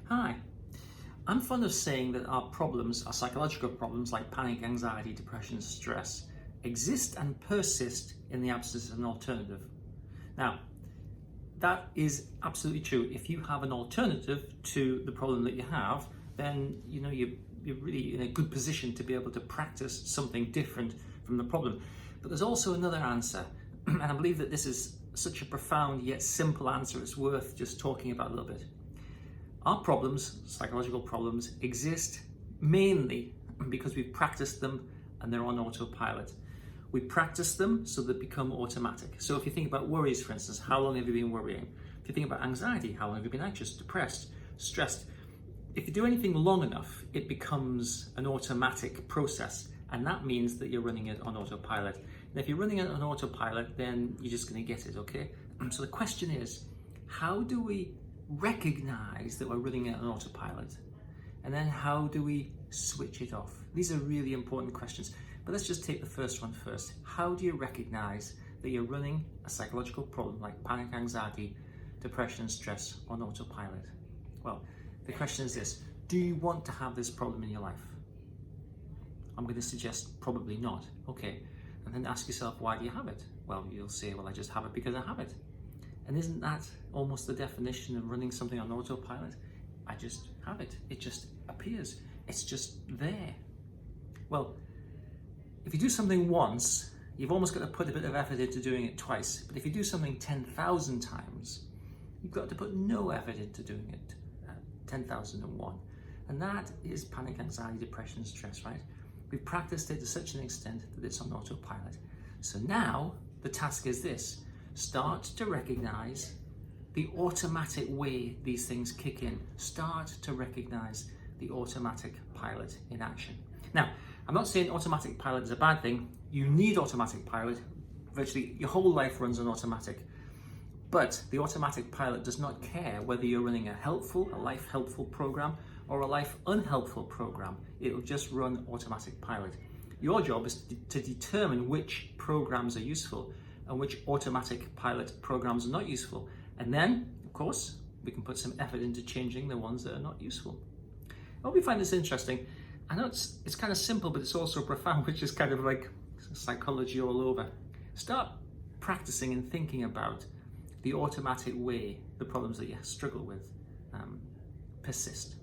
Hi, I'm fond of saying that our problems, our psychological problems like panic, anxiety, depression, stress, exist and persist in the absence of an alternative. Now, that is absolutely true. If you have an alternative to the problem that you have, then you're really in a good position to be able to practice something different from the problem. But there's also another answer, and I believe that this is such a profound yet simple answer, it's worth just talking about a little bit. Our problems, psychological problems, exist mainly because we've practiced them and they're on autopilot. We practice them so they become automatic. So if you think about worries, for instance, how long have you been worrying? If you think about anxiety, how long have you been anxious, depressed, stressed? If you do anything long enough, it becomes an automatic process, and that means that you're running it on autopilot. And if you're running it on autopilot, then you're just going to get it, okay? So the question is, how do we recognize that we're running it on autopilot? And then how do we switch it off? These are really important questions, but let's just take the first one first. How do you recognize that you're running a psychological problem like panic, anxiety, depression, stress on autopilot? Well, the question is this: do you want to have this problem in your life? I'm going to suggest probably not. Okay, and then ask yourself, why do you have it? Well, you'll say, well, I just have it because I have it. And isn't that almost the definition of running something on autopilot? I just have it. It just appears. It's just there. Well, if you do something once, you've almost got to put a bit of effort into doing it twice. But if you do something 10,000 times, you've got to put no effort into doing it 10,001. And that is panic, anxiety, depression, stress, right? We've practiced it to such an extent that it's on autopilot. So now the task is this: start to recognize the automatic way these things kick in. Start to recognize the automatic pilot in action. Now, I'm not saying automatic pilot is a bad thing. You need automatic pilot. Virtually your whole life runs on automatic. But the automatic pilot does not care whether you're running a life helpful program or a life unhelpful program. It'll just run automatic pilot. Your job is to determine which programs are useful and which automatic pilot programs are not useful. And then, of course, we can put some effort into changing the ones that are not useful. I hope you find this interesting. I know it's kind of simple, but it's also profound, which is kind of like psychology all over. Start practicing and thinking about the automatic way the problems that you struggle with persist.